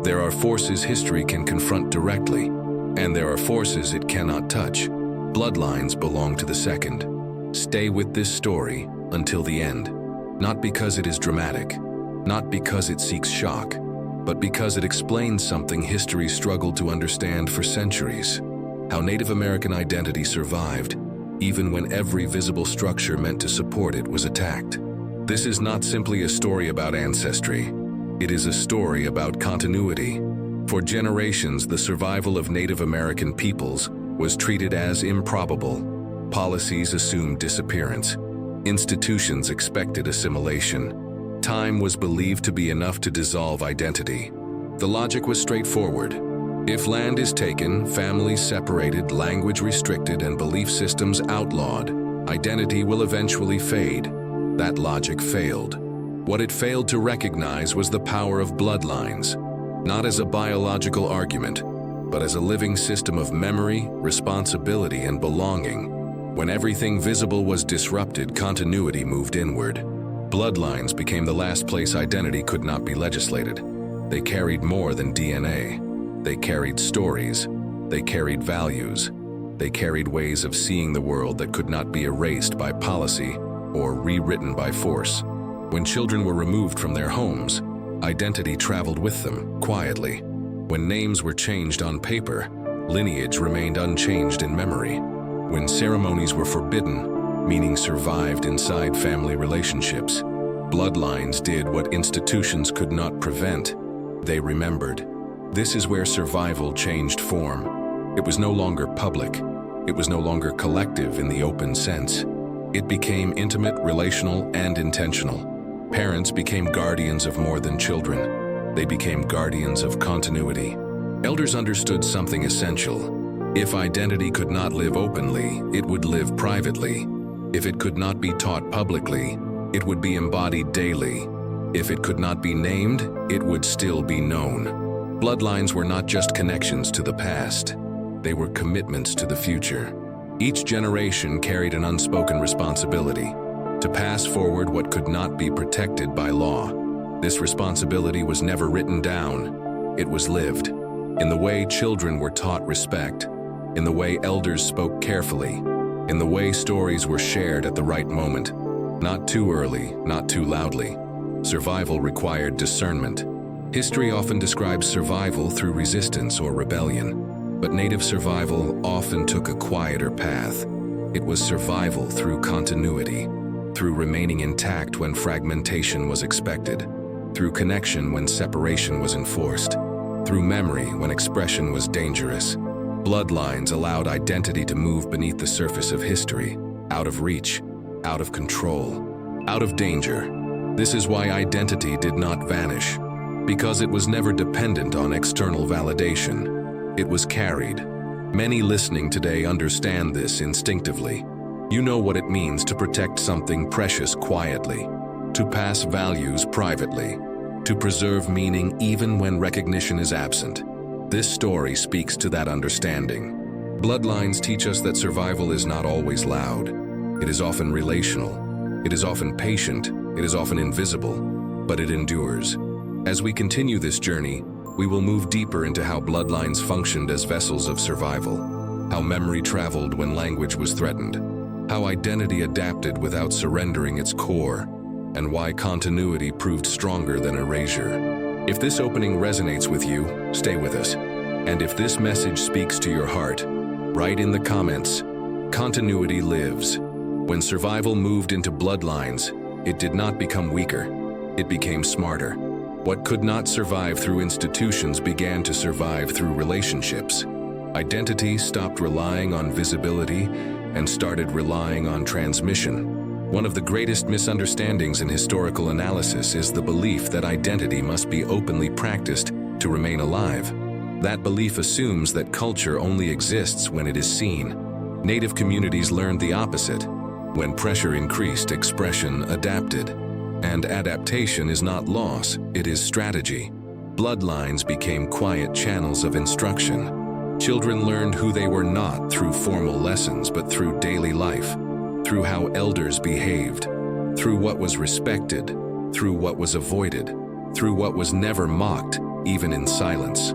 There are forces history can confront directly, and there are forces it cannot touch. Bloodlines belong to the second. Stay with this story until the end, not because it is dramatic, not because it seeks shock, but because it explains something history struggled to understand for centuries: how Native American identity survived, even when every visible structure meant to support it was attacked. This is not simply a story about ancestry. It is a story about continuity. For generations, the survival of Native American peoples was treated as improbable. Policies assumed disappearance. Institutions expected assimilation. Time was believed to be enough to dissolve identity. The logic was straightforward. If land is taken, families separated, language restricted, and belief systems outlawed, identity will eventually fade. That logic failed. What it failed to recognize was the power of bloodlines, not as a biological argument, but as a living system of memory, responsibility, and belonging. When everything visible was disrupted, continuity moved inward. Bloodlines became the last place identity could not be legislated. They carried more than DNA. They carried stories. They carried values. They carried ways of seeing the world that could not be erased by policy or rewritten by force. When children were removed from their homes, identity traveled with them, quietly. When names were changed on paper, lineage remained unchanged in memory. When ceremonies were forbidden, meaning survived inside family relationships. Bloodlines did what institutions could not prevent. They remembered. This is where survival changed form. It was no longer public. It was no longer collective in the open sense. It became intimate, relational, and intentional. Parents became guardians of more than children. They became guardians of continuity. Elders understood something essential. If identity could not live openly, it would live privately. If it could not be taught publicly, it would be embodied daily. If it could not be named, it would still be known. Bloodlines were not just connections to the past. They were commitments to the future. Each generation carried an unspoken responsibility to pass forward what could not be protected by law. This responsibility was never written down. It was lived. In the way children were taught respect, in the way elders spoke carefully, in the way stories were shared at the right moment. Not too early, not too loudly. Survival required discernment. History often describes survival through resistance or rebellion, but Native survival often took a quieter path. It was survival through continuity, through remaining intact when fragmentation was expected, through connection when separation was enforced, through memory when expression was dangerous. Bloodlines allowed identity to move beneath the surface of history, out of reach, out of control, out of danger. This is why identity did not vanish, because it was never dependent on external validation. It was carried. Many listening today understand this instinctively. You know what it means to protect something precious quietly, to pass values privately, to preserve meaning even when recognition is absent. This story speaks to that understanding. Bloodlines teach us that survival is not always loud. It is often relational. It is often patient. It is often invisible, but it endures. As we continue this journey, we will move deeper into how bloodlines functioned as vessels of survival, how memory traveled when language was threatened, how identity adapted without surrendering its core, and why continuity proved stronger than erasure. If this opening resonates with you, stay with us. And if this message speaks to your heart, write in the comments, "Continuity lives." When survival moved into bloodlines, it did not become weaker, it became smarter. What could not survive through institutions began to survive through relationships. Identity stopped relying on visibility and started relying on transmission. One of the greatest misunderstandings in historical analysis is the belief that identity must be openly practiced to remain alive. That belief assumes that culture only exists when it is seen. Native communities learned the opposite. When pressure increased, expression adapted. And adaptation is not loss, it is strategy. Bloodlines became quiet channels of instruction. Children learned who they were not through formal lessons, but through daily life, through how elders behaved, through what was respected, through what was avoided, through what was never mocked, even in silence.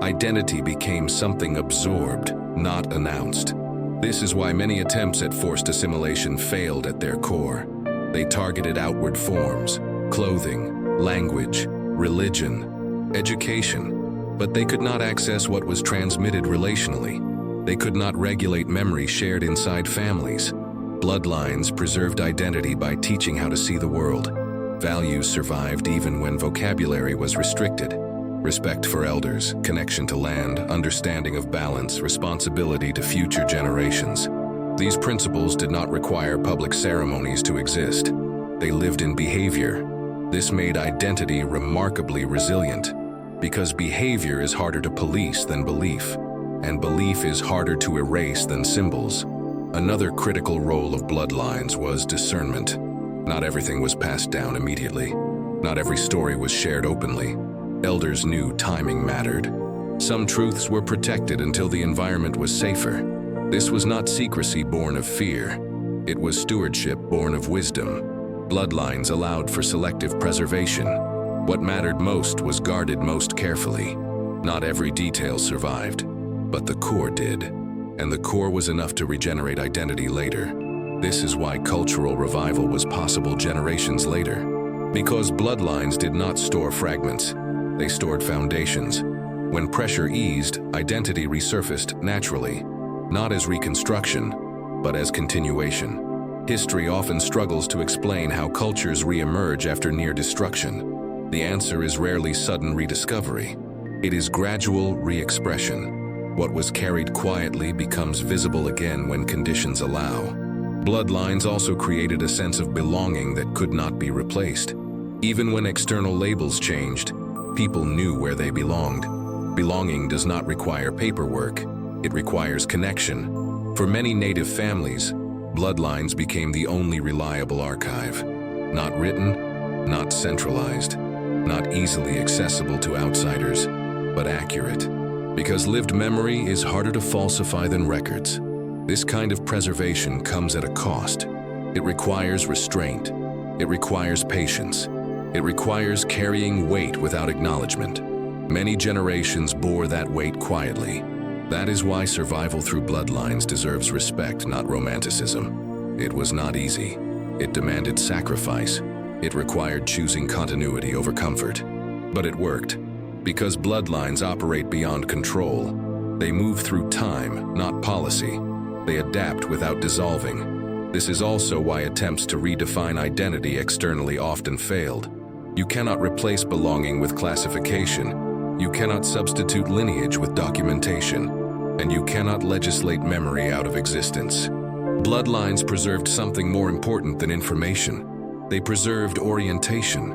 Identity became something absorbed, not announced. This is why many attempts at forced assimilation failed at their core. They targeted outward forms, clothing, language, religion, education, but they could not access what was transmitted relationally. They could not regulate memory shared inside families. Bloodlines preserved identity by teaching how to see the world. Values survived even when vocabulary was restricted. Respect for elders, connection to land, understanding of balance, responsibility to future generations. These principles did not require public ceremonies to exist. They lived in behavior. This made identity remarkably resilient, because behavior is harder to police than belief, and belief is harder to erase than symbols. Another critical role of bloodlines was discernment. Not everything was passed down immediately. Not every story was shared openly. Elders knew timing mattered. Some truths were protected until the environment was safer. This was not secrecy born of fear. It was stewardship born of wisdom. Bloodlines allowed for selective preservation. What mattered most was guarded most carefully. Not every detail survived, but the core did. And the core was enough to regenerate identity later. This is why cultural revival was possible generations later. Because bloodlines did not store fragments. They stored foundations. When pressure eased, identity resurfaced naturally, not as reconstruction, but as continuation. History often struggles to explain how cultures re-emerge after near destruction. The answer is rarely sudden rediscovery. It is gradual re-expression. What was carried quietly becomes visible again when conditions allow. Bloodlines also created a sense of belonging that could not be replaced. Even when external labels changed, people knew where they belonged. Belonging does not require paperwork. It requires connection. For many Native families, bloodlines became the only reliable archive. Not written, not centralized, not easily accessible to outsiders, but accurate. Because lived memory is harder to falsify than records. This kind of preservation comes at a cost. It requires restraint. It requires patience. It requires carrying weight without acknowledgement. Many generations bore that weight quietly. That is why survival through bloodlines deserves respect, not romanticism. It was not easy. It demanded sacrifice. It required choosing continuity over comfort. But it worked. Because bloodlines operate beyond control. They move through time, not policy. They adapt without dissolving. This is also why attempts to redefine identity externally often failed. You cannot replace belonging with classification. You cannot substitute lineage with documentation. And you cannot legislate memory out of existence. Bloodlines preserved something more important than information. They preserved orientation,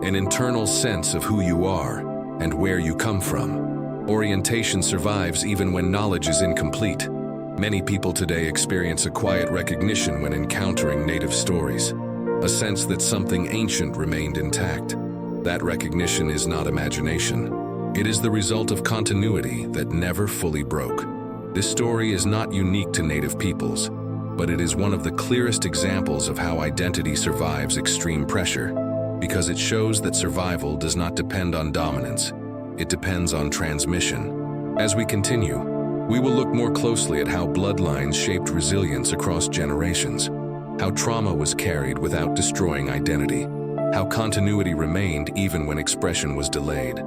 an internal sense of who you are and where you come from. Orientation survives even when knowledge is incomplete. Many people today experience a quiet recognition when encountering Native stories, a sense that something ancient remained intact. That recognition is not imagination. It is the result of continuity that never fully broke. This story is not unique to Native peoples, but it is one of the clearest examples of how identity survives extreme pressure, because it shows that survival does not depend on dominance. It depends on transmission. As we continue, we will look more closely at how bloodlines shaped resilience across generations, how trauma was carried without destroying identity, how continuity remained even when expression was delayed,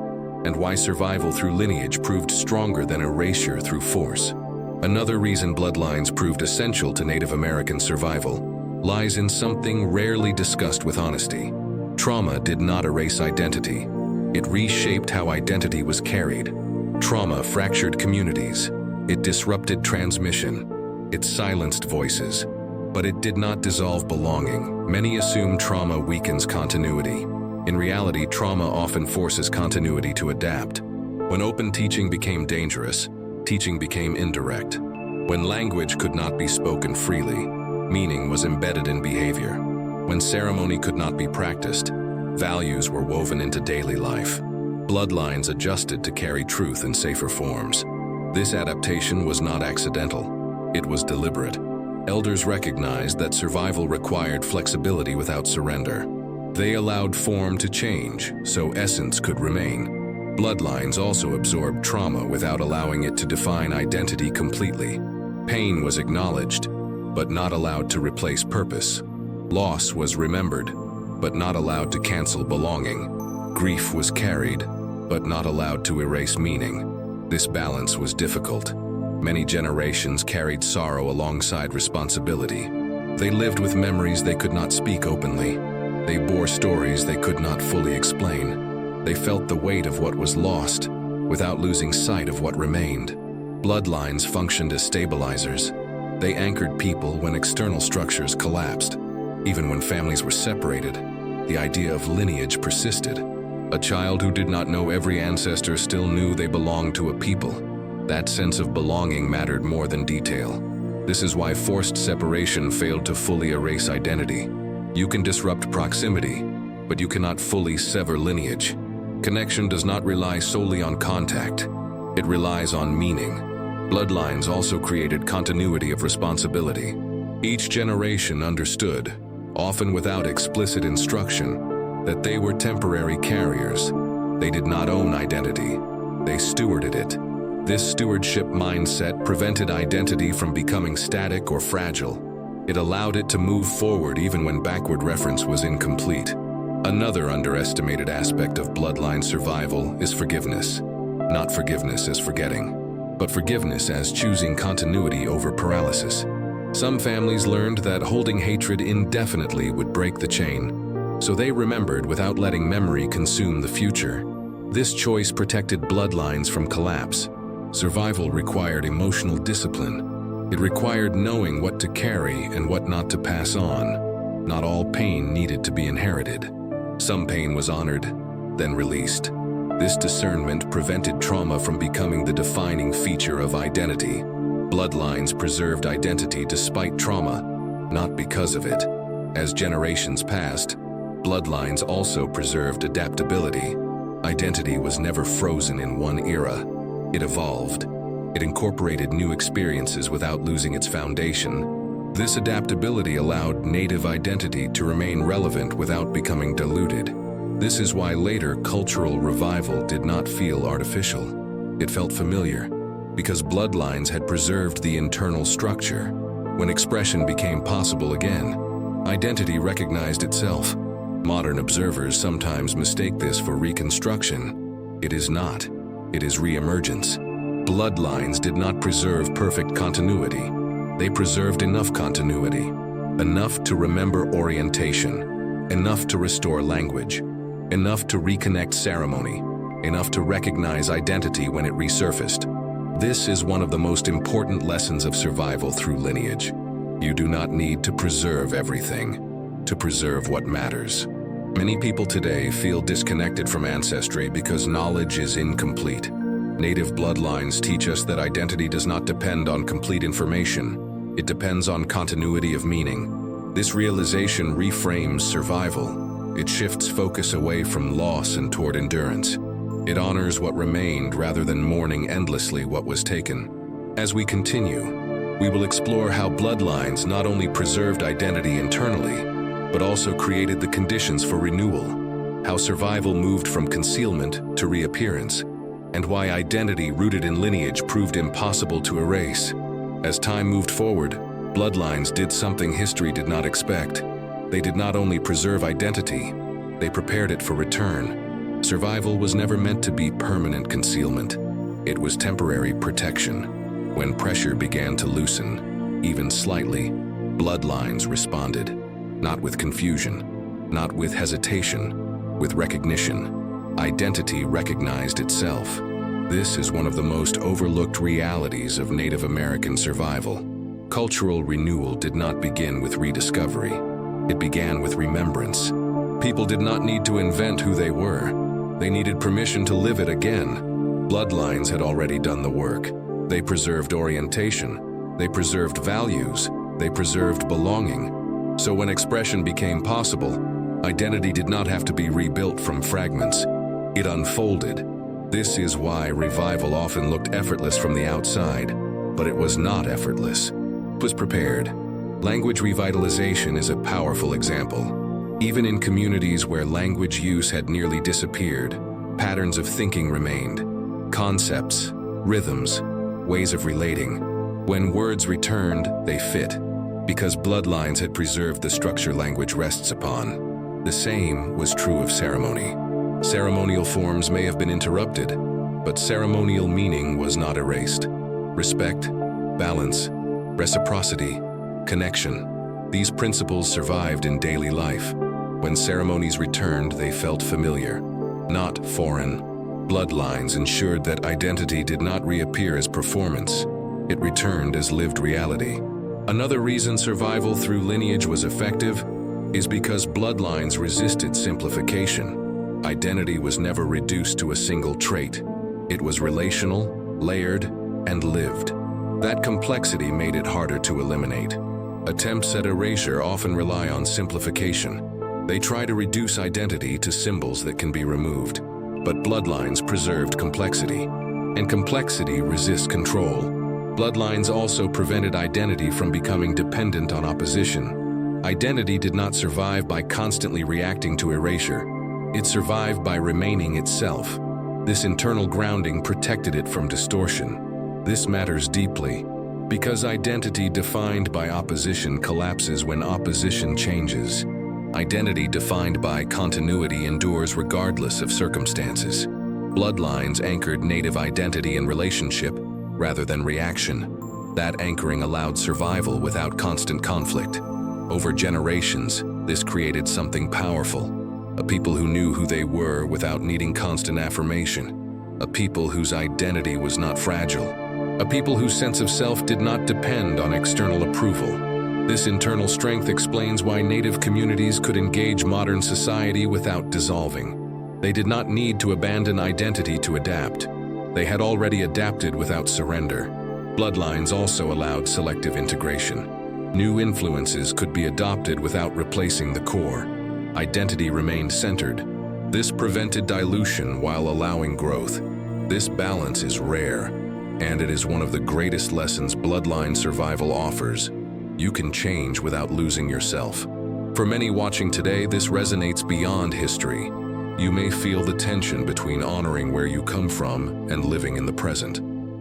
and why survival through lineage proved stronger than erasure through force. Another reason bloodlines proved essential to Native American survival lies in something rarely discussed with honesty. Trauma did not erase identity. It reshaped how identity was carried. Trauma fractured communities. It disrupted transmission. It silenced voices. But it did not dissolve belonging. Many assume trauma weakens continuity. In reality, trauma often forces continuity to adapt. When open teaching became dangerous, teaching became indirect. When language could not be spoken freely, meaning was embedded in behavior. When ceremony could not be practiced, values were woven into daily life. Bloodlines adjusted to carry truth in safer forms. This adaptation was not accidental. It was deliberate. Elders recognized that survival required flexibility without surrender. They allowed form to change, so essence could remain. Bloodlines also absorbed trauma without allowing it to define identity completely. Pain was acknowledged, but not allowed to replace purpose. Loss was remembered, but not allowed to cancel belonging. Grief was carried, but not allowed to erase meaning. This balance was difficult. Many generations carried sorrow alongside responsibility. They lived with memories they could not speak openly. They bore stories they could not fully explain. They felt the weight of what was lost, without losing sight of what remained. Bloodlines functioned as stabilizers. They anchored people when external structures collapsed. Even when families were separated, the idea of lineage persisted. A child who did not know every ancestor still knew they belonged to a people. That sense of belonging mattered more than detail. This is why forced separation failed to fully erase identity. You can disrupt proximity, but you cannot fully sever lineage. Connection does not rely solely on contact. It relies on meaning. Bloodlines also created continuity of responsibility. Each generation understood, often without explicit instruction, that they were temporary carriers. They did not own identity. They stewarded it. This stewardship mindset prevented identity from becoming static or fragile. It allowed it to move forward even when backward reference was incomplete. Another underestimated aspect of bloodline survival is forgiveness. Not forgiveness as forgetting, but forgiveness as choosing continuity over paralysis. Some families learned that holding hatred indefinitely would break the chain, so they remembered without letting memory consume the future. This choice protected bloodlines from collapse. Survival required emotional discipline. It required knowing what to carry and what not to pass on. Not all pain needed to be inherited. Some pain was honored, then released. This discernment prevented trauma from becoming the defining feature of identity. Bloodlines preserved identity despite trauma, not because of it. As generations passed, bloodlines also preserved adaptability. Identity was never frozen in one era. It evolved. It incorporated new experiences without losing its foundation. This adaptability allowed native identity to remain relevant without becoming diluted. This is why later cultural revival did not feel artificial. It felt familiar, because bloodlines had preserved the internal structure. When expression became possible again, identity recognized itself. Modern observers sometimes mistake this for reconstruction. It is not. It is re-emergence. Bloodlines did not preserve perfect continuity. They preserved enough continuity, enough to remember orientation, enough to restore language, enough to reconnect ceremony, enough to recognize identity when it resurfaced. This is one of the most important lessons of survival through lineage. You do not need to preserve everything, to preserve what matters. Many people today feel disconnected from ancestry because knowledge is incomplete. Native bloodlines teach us that identity does not depend on complete information. It depends on continuity of meaning. This realization reframes survival. It shifts focus away from loss and toward endurance. It honors what remained rather than mourning endlessly what was taken. As we continue, we will explore how bloodlines not only preserved identity internally, but also created the conditions for renewal, how survival moved from concealment to reappearance, and why identity rooted in lineage proved impossible to erase. As time moved forward, bloodlines did something history did not expect. They did not only preserve identity, they prepared it for return. Survival was never meant to be permanent concealment. It was temporary protection. When pressure began to loosen, even slightly, bloodlines responded. Not with confusion, not with hesitation, with recognition. Identity recognized itself. This is one of the most overlooked realities of Native American survival. Cultural renewal did not begin with rediscovery. It began with remembrance. People did not need to invent who they were. They needed permission to live it again. Bloodlines had already done the work. They preserved orientation. They preserved values. They preserved belonging. So when expression became possible, identity did not have to be rebuilt from fragments. It unfolded. This is why revival often looked effortless from the outside, but it was not effortless. It was prepared. Language revitalization is a powerful example. Even in communities where language use had nearly disappeared, patterns of thinking remained. Concepts, rhythms, ways of relating. When words returned, they fit, because bloodlines had preserved the structure language rests upon. The same was true of ceremony. Ceremonial forms may have been interrupted, but ceremonial meaning was not erased. Respect, balance, reciprocity, connection. These principles survived in daily life. When ceremonies returned, they felt familiar, not foreign. Bloodlines ensured that identity did not reappear as performance. It returned as lived reality. Another reason survival through lineage was effective is because bloodlines resisted simplification. Identity was never reduced to a single trait. It was relational, layered, and lived. That complexity made it harder to eliminate. Attempts at erasure often rely on simplification. They try to reduce identity to symbols that can be removed. But bloodlines preserved complexity, and complexity resists control. Bloodlines also prevented identity from becoming dependent on opposition. Identity did not survive by constantly reacting to erasure. It survived by remaining itself. This internal grounding protected it from distortion. This matters deeply, because identity defined by opposition collapses when opposition changes. Identity defined by continuity endures regardless of circumstances. Bloodlines anchored native identity in relationship rather than reaction. That anchoring allowed survival without constant conflict. Over generations, this created something powerful. A people who knew who they were without needing constant affirmation. A people whose identity was not fragile. A people whose sense of self did not depend on external approval. This internal strength explains why native communities could engage modern society without dissolving. They did not need to abandon identity to adapt. They had already adapted without surrender. Bloodlines also allowed selective integration. New influences could be adopted without replacing the core. Identity remained centered. This prevented dilution while allowing growth. This balance is rare, and it is one of the greatest lessons bloodline survival offers. You can change without losing yourself. For many watching today, this resonates beyond history. You may feel the tension between honoring where you come from and living in the present.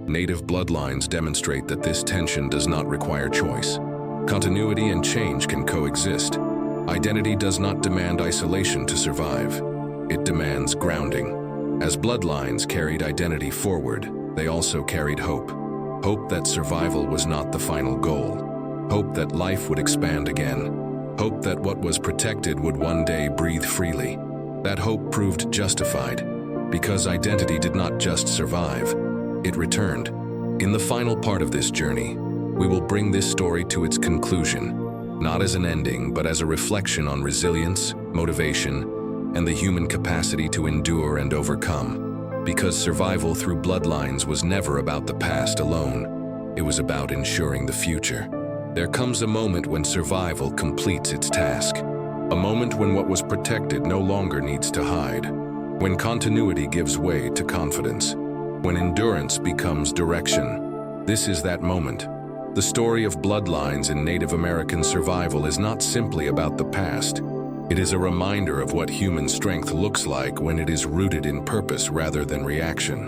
Native bloodlines demonstrate that this tension does not require choice. Continuity and change can coexist. Identity does not demand isolation to survive. It demands grounding. As bloodlines carried identity forward, they also carried hope. Hope that survival was not the final goal. Hope that life would expand again. Hope that what was protected would one day breathe freely. That hope proved justified, because identity did not just survive, it returned. In the final part of this journey, we will bring this story to its conclusion, not as an ending, but as a reflection on resilience, motivation, and the human capacity to endure and overcome. Because survival through bloodlines was never about the past alone, it was about ensuring the future. There comes a moment when survival completes its task. A moment when what was protected no longer needs to hide. When continuity gives way to confidence. When endurance becomes direction. This is that moment. The story of bloodlines in Native American survival is not simply about the past. It is a reminder of what human strength looks like when it is rooted in purpose rather than reaction.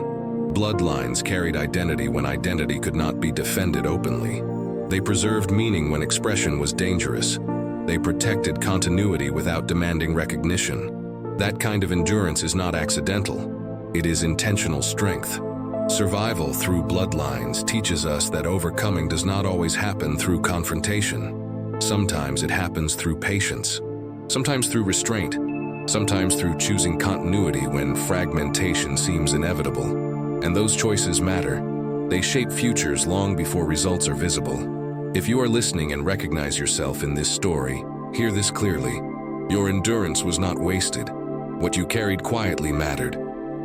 Bloodlines carried identity when identity could not be defended openly. They preserved meaning when expression was dangerous. They protected continuity without demanding recognition. That kind of endurance is not accidental. It is intentional strength. Survival through bloodlines teaches us that overcoming does not always happen through confrontation. Sometimes it happens through patience. Sometimes through restraint. Sometimes through choosing continuity when fragmentation seems inevitable. And those choices matter. They shape futures long before results are visible. If you are listening and recognize yourself in this story, hear this clearly. Your endurance was not wasted. What you carried quietly mattered.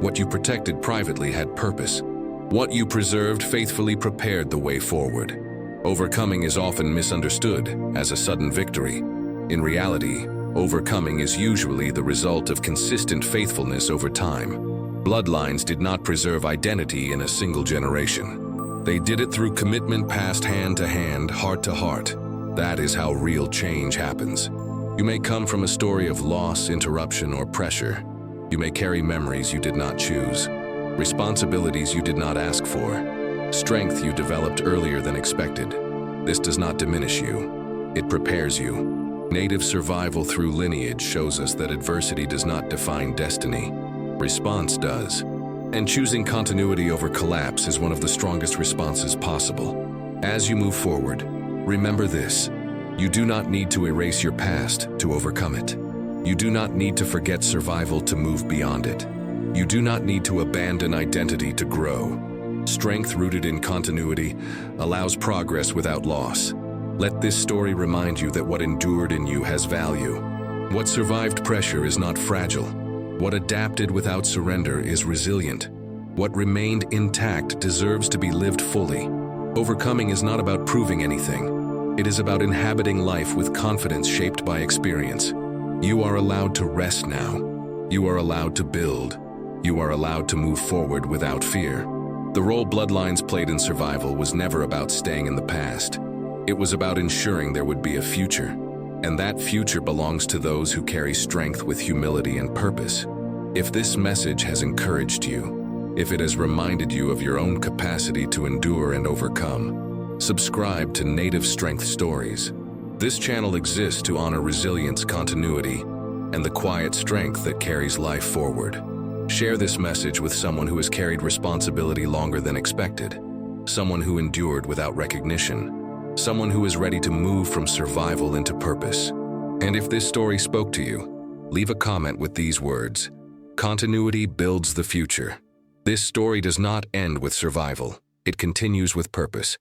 What you protected privately had purpose. What you preserved faithfully prepared the way forward. Overcoming is often misunderstood as a sudden victory. In reality, overcoming is usually the result of consistent faithfulness over time. Bloodlines did not preserve identity in a single generation. They did it through commitment passed hand to hand, heart to heart. That is how real change happens. You may come from a story of loss, interruption, or pressure. You may carry memories you did not choose, responsibilities you did not ask for, strength you developed earlier than expected. This does not diminish you. It prepares you. Native survival through lineage shows us that adversity does not define destiny. Response does. And choosing continuity over collapse is one of the strongest responses possible. As you move forward, remember this. You do not need to erase your past to overcome it. You do not need to forget survival to move beyond it. You do not need to abandon identity to grow. Strength rooted in continuity allows progress without loss. Let this story remind you that what endured in you has value. What survived pressure is not fragile. What adapted without surrender is resilient. What remained intact deserves to be lived fully. Overcoming is not about proving anything. It is about inhabiting life with confidence shaped by experience. You are allowed to rest now. You are allowed to build. You are allowed to move forward without fear. The role Bloodlines played in survival was never about staying in the past. It was about ensuring there would be a future. And that future belongs to those who carry strength with humility and purpose. If this message has encouraged you, if it has reminded you of your own capacity to endure and overcome, subscribe to Native Strength Stories. This channel exists to honor resilience, continuity, and the quiet strength that carries life forward. Share this message with someone who has carried responsibility longer than expected, someone who endured without recognition, someone who is ready to move from survival into purpose. And if this story spoke to you, leave a comment with these words: "Continuity builds the future." This story does not end with survival. It continues with purpose.